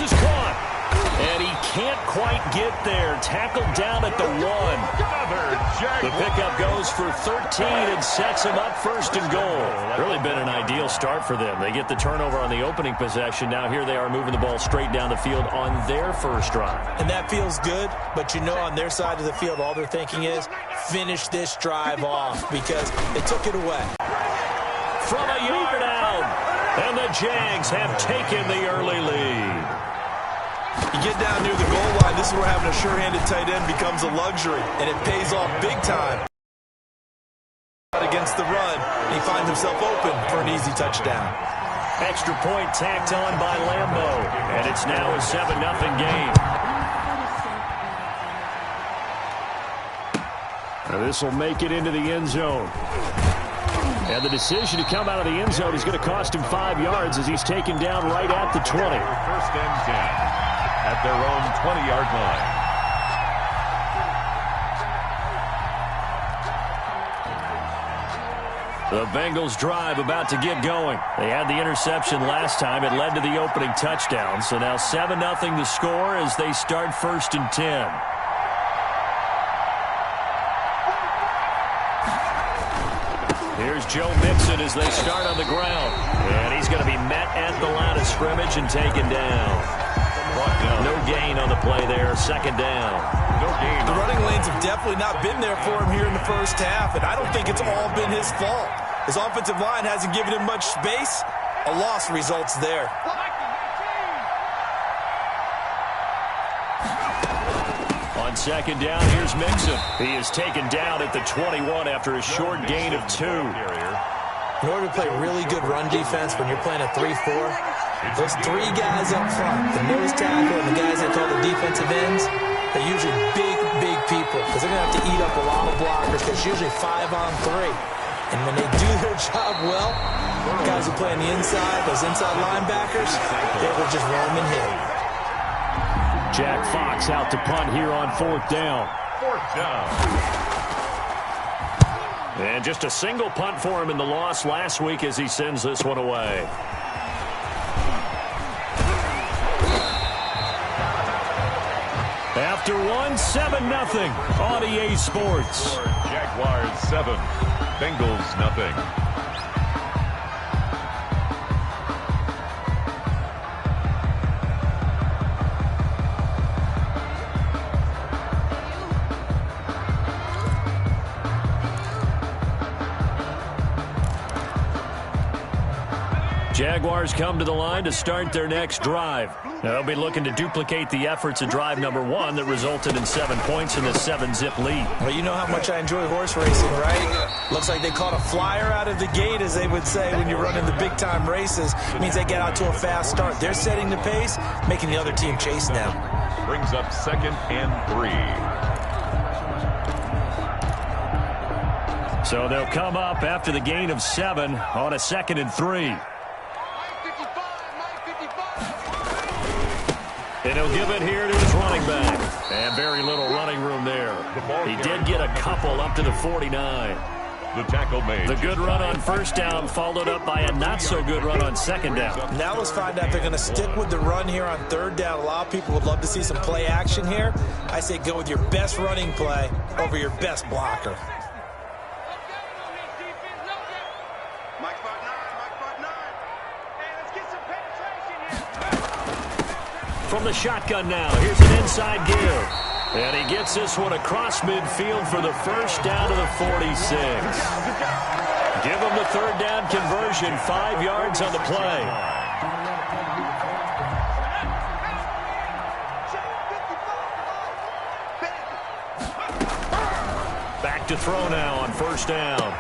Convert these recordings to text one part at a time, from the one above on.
is caught. And he can't quite get there. Tackled down at the 1. The pickup goes for 13 and sets him up first and goal. Really been an ideal start for them. They get the turnover on the opening possession. Now here they are moving the ball straight down the field on their first drive. And that feels good, but you know on their side of the field all they're thinking is finish this drive off because they took it away. From a yard out, and the Jags have taken the early lead. You get down near the goal line, this is where having a sure-handed tight end becomes a luxury, and it pays off big time. Against the run, he finds himself open for an easy touchdown. Extra point tacked on by Lambo, and it's now a 7-0 game. Now this will make it into the end zone. And the decision to come out of the end zone is going to cost him 5 yards as he's taken down right at the 20. First and 10 at their own 20-yard line. The Bengals drive about to get going. They had the interception last time. It led to the opening touchdown. So now 7-0 the score as they start first and 10. Here's Joe Mixon as they start on the ground. And he's going to be met at the line of scrimmage and taken down. No gain on the play there. Second down. No gain. The running lanes have definitely not been there for him here in the first half, and I don't think it's all been his fault. His offensive line hasn't given him much space. A loss results there. On second down, here's Mixon. He is taken down at the 21 after a short gain of 2. In order to play really good run defense when you're playing a 3-4, those 3 guys up front, the nose tackle and the guys they call the defensive ends, they're usually big people because they're going to have to eat up a lot of blockers because it's usually 5 on 3. And when they do their job well, guys who play on the inside, those inside linebackers, they will just roam and hit. Jack Fox out to punt here on 4th down. 4th down. And just a single punt for him in the loss last week as he sends this one away. After 7-0 on EA Sports. Jaguars 7, Bengals nothing. Jaguars come to the line to start their next drive. They'll be looking to duplicate the efforts of drive number 1 that resulted in 7 points in the 7-zip lead. Well, you know how much I enjoy horse racing, right? Looks like they caught a flyer out of the gate, as they would say when you're running the big-time races. It means they get out to a fast start. They're setting the pace, making the other team chase now. Brings up 2nd and 3. So they'll come up after the gain of 7 on a 2nd and 3. And he'll give it here to his running back. And very little running room there. He did get a couple up to the 49. The tackle made. The good run on first down followed up by a not-so-good run on second down. Now let's find out if they're going to stick with the run here on third down. A lot of people would love to see some play action here. I say go with your best running play over your best blocker. From the shotgun now, here's an inside give. And he gets this one across midfield for the first down to the 46. Give him the third down conversion, 5 yards on the play. Back to throw now on first down.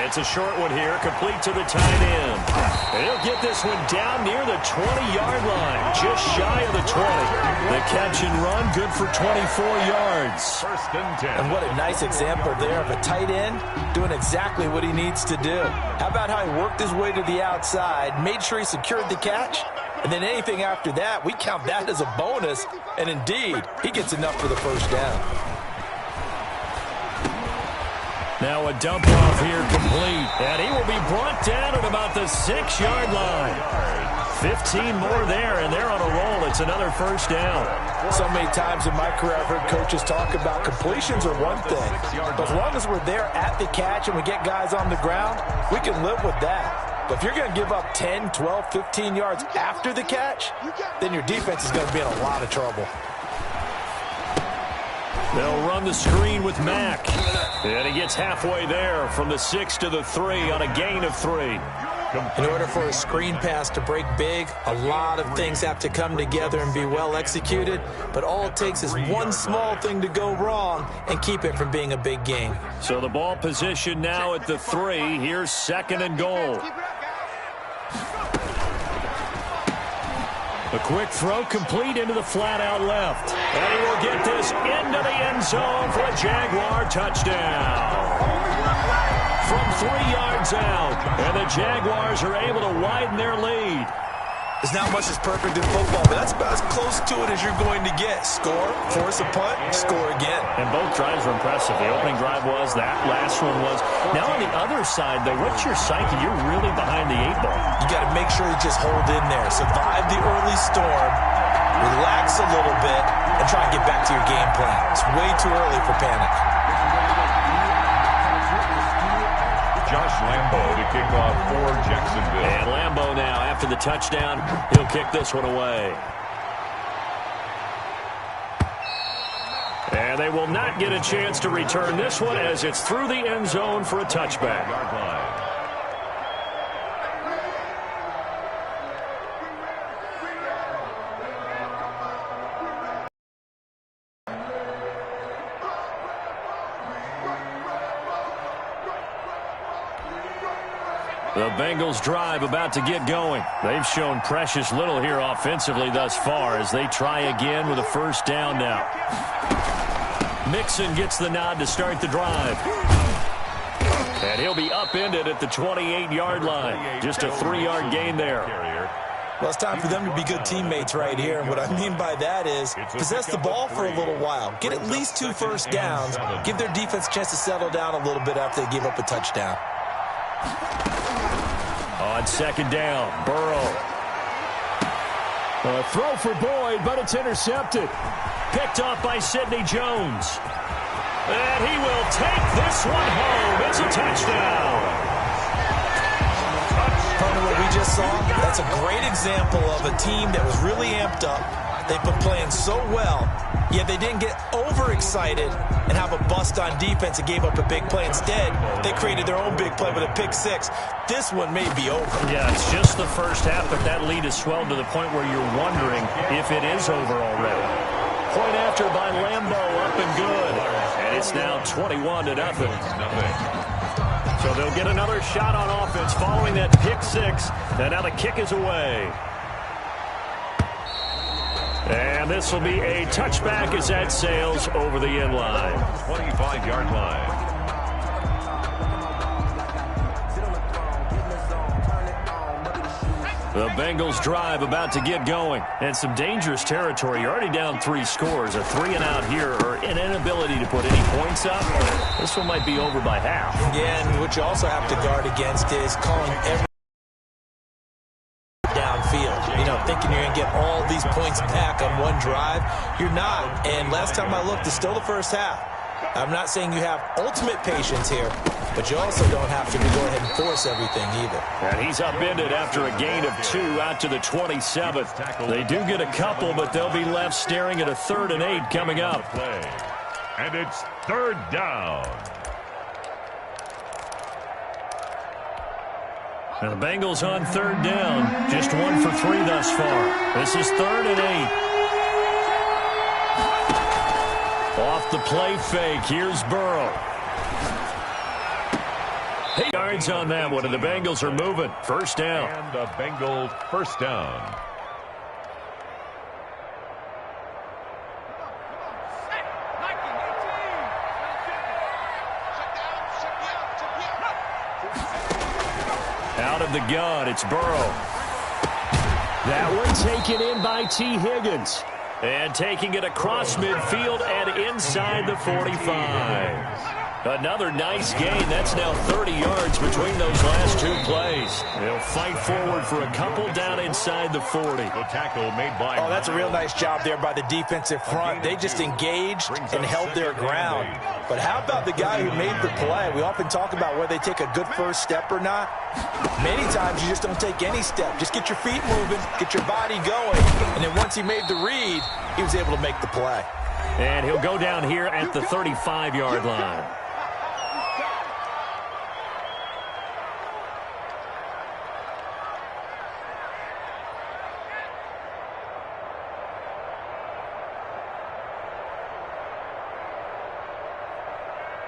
It's a short one here, complete to the tight end. And he'll get this one down near the 20-yard line, just shy of the 20. The catch and run, good for 24 yards. First and 10. And what a nice example there of a tight end doing exactly what he needs to do. How about how he worked his way to the outside, made sure he secured the catch, and then anything after that, we count that as a bonus. And indeed, he gets enough for the first down. Now a dump off here complete. And he will be brought down at about the 6-yard line. 15 more there, and they're on a roll. It's another first down. So many times in my career I've heard coaches talk about completions are one thing, but as long as we're there at the catch and we get guys on the ground, we can live with that. But if you're going to give up 10, 12, 15 yards after the catch, then your defense is going to be in a lot of trouble. They'll run the screen with Mack. And he gets halfway there from the 6 to the 3 on a gain of 3. In order for a screen pass to break big, a lot of things have to come together and be well executed, but all it takes is one small thing to go wrong and keep it from being a big gain. So the ball position now at the 3. Here's 2nd and goal. A quick throw complete into the flat out left. And he will get this into the end zone for a Jaguar touchdown. From 3 yards out, and the Jaguars are able to widen their lead. There's not much that's perfect in football, but that's about as close to it as you're going to get. Score, force a punt, score again. And both drives were impressive. The opening drive was, that last one was. Now on the other side, though, what's your psyche? You're really behind the 8 ball. You got to make sure you just hold in there. Survive the early storm, relax a little bit, and try and get back to your game plan. It's way too early for panic. Josh Lambo to kick off for Jacksonville. And Lambo now, after the touchdown, he'll kick this one away. And they will not get a chance to return this one as it's through the end zone for a touchback. Yard line. The Bengals drive about to get going. They've shown precious little here offensively thus far as they try again with a first down now. Mixon gets the nod to start the drive. And he'll be upended at the 28-yard line. Just a 3-yard gain there. Well, it's time for them to be good teammates right here. And what I mean by that is possess the ball for a little while. Get at least 2 first downs. Give their defense a chance to settle down a little bit after they give up a touchdown. On 2nd down, Burrow. A throw for Boyd, but it's intercepted. Picked off by Sidney Jones. And he will take this one home. It's a touchdown. Partner, what we just saw, that's a great example of a team that was really amped up. They've been playing so well, yet they didn't get overexcited and have a bust on defense and gave up a big play. Instead, they created their own big play with a pick 6. This one may be over. Yeah, it's just the first half, but that lead has swelled to the point where you're wondering if it is over already. Point after by Lambo, up and good. And it's now 21-0. So they'll get another shot on offense following that pick 6. And now the kick is away. And this will be a touchback as that sails over the end line. 25-yard line. The Bengals drive about to get going. And some dangerous territory. You're already down 3 scores. A 3-and-out here or an inability to put any points up. This one might be over by half. Yeah, and what you also have to guard against is calling every downfield. You know, thinking you're going to get all these points back on one drive. You're not. And last time I looked, it's still the first half. I'm not saying you have ultimate patience here, but you also don't have to go ahead and force everything either. And he's upended after a gain of 2 out to the 27th. They do get a couple, but they'll be left staring at a 3rd and 8 coming up. And it's 3rd down. And the Bengals on 3rd down. Just 1 for 3 thus far. This is 3rd and 8. Off the play fake, here's Burrow. 8 yards on that one, and the Bengals are moving. First down. And the Bengals first down. Out of the gun, it's Burrow. That one taken in by T. Higgins. And taking it across midfield and inside the 45. Another nice gain. That's now 30 yards between those last two plays. They'll fight forward for a couple down inside the 40. The tackle made by... Oh, that's a real nice job there by the defensive front. They just engaged and held their ground. But how about the guy who made the play? We often talk about whether they take a good first step or not. Many times you just don't take any step. Just get your feet moving, get your body going. And then once he made the read, he was able to make the play. And he'll go down here at the 35-yard line.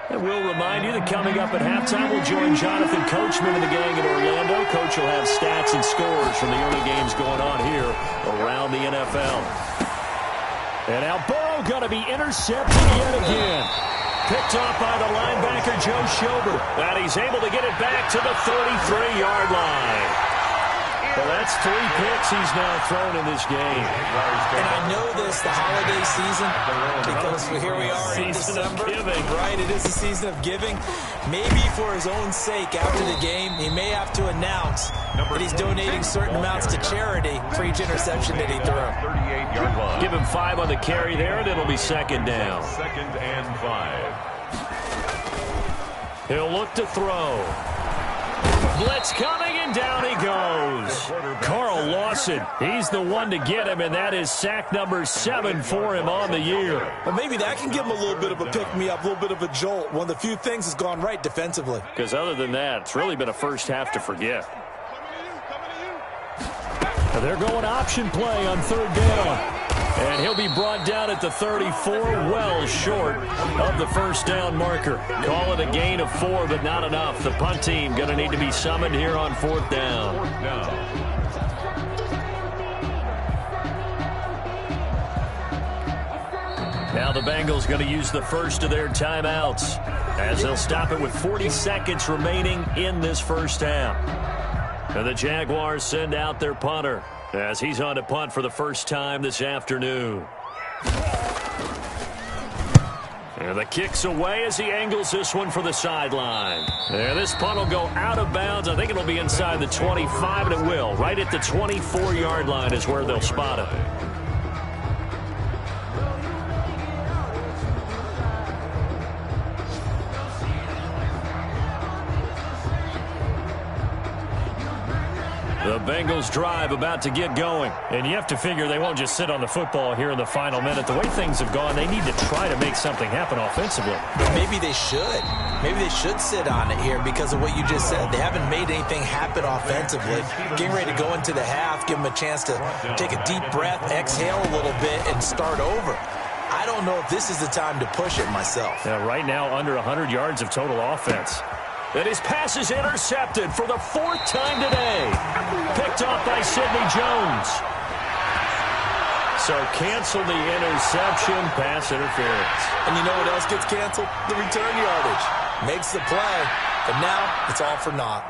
And we'll remind you that coming up at halftime, we'll join Jonathan Coachman and the gang in Orlando. Coach will have stats and scores from the early games going on here around the NFL. And now Burrow going to be intercepted yet again. Picked off by the linebacker, Joe Schobert. And he's able to get it back to the 33-yard line. Well, that's 3 picks he's now thrown in this game. And I know this, the holiday season, because here we are in December. Right, it is the season of giving. Maybe for his own sake, after the game, he may have to announce that he's donating certain amounts to charity for each interception that he threw. 38-yard line. Give him 5 on the carry there, and it'll be second down. 2nd and 5. He'll look to throw. Blitz coming, and down he goes. Carl Lawson, he's the one to get him, and that is sack number 7 for him on the year. Well, maybe that can give him a little bit of a pick-me-up, a little bit of a jolt. One of the few things has gone right defensively. Because other than that, it's really been a first half to forget. Now they're going option play on 3rd down. And he'll be brought down at the 34, well short of the first down marker. Call it a gain of 4, but not enough. The punt team going to need to be summoned here on 4th down. Now the Bengals going to use the first of their timeouts as they'll stop it with 40 seconds remaining in this first half. And the Jaguars send out their punter as he's on to punt for the first time this afternoon. And the kick's away as he angles this one for the sideline. And this punt will go out of bounds. I think it'll be inside the 25, and it will. Right at the 24-yard line is where they'll spot it. The Bengals drive about to get going. And you have to figure they won't just sit on the football here in the final minute. The way things have gone, they need to try to make something happen offensively. Maybe they should. Maybe they should sit on it here because of what you just said. They haven't made anything happen offensively. Getting ready to go into the half, give them a chance to take a deep breath, exhale a little bit, and start over. I don't know if this is the time to push it myself. Yeah, right now, under 100 yards of total offense. And his pass is intercepted for the 4th time today. Picked off by Sidney Jones. So cancel the interception, pass interference. And you know what else gets canceled? The return yardage. Makes the play, but now it's all for naught.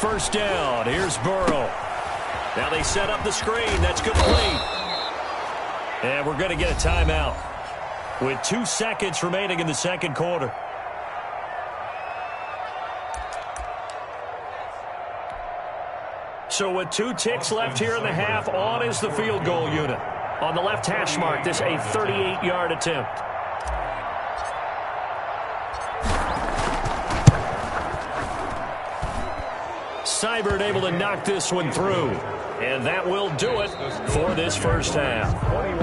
First down. Here's Burrow. Now they set up the screen. That's complete. And we're going to get a timeout with 2 seconds remaining in the second quarter. So with 2 ticks left here in the half, on is the field goal unit. On the left hash mark, this a 38-yard attempt. Seibert able to knock this one through. And that will do it for this first half.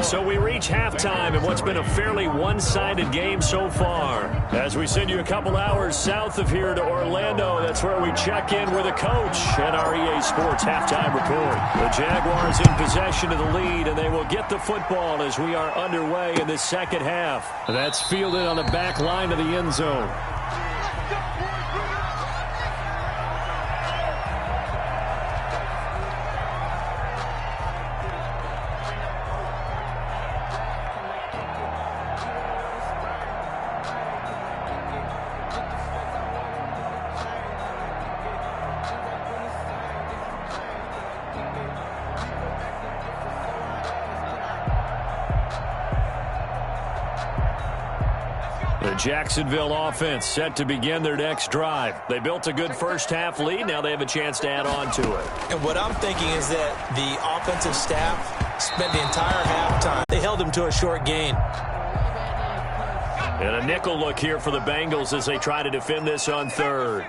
So we reach halftime in what's been a fairly one-sided game so far. As we send you a couple hours south of here to Orlando, that's where we check in with a coach at our EA Sports halftime report. The Jaguars in possession of the lead, and they will get the football as we are underway in this second half. That's fielded on the back line of the end zone. The Jacksonville offense set to begin their next drive. They built a good first-half lead. Now they have a chance to add on to it. And what I'm thinking is that the offensive staff spent the entire halftime. They held them to a short gain. And a nickel look here for the Bengals as they try to defend this on third.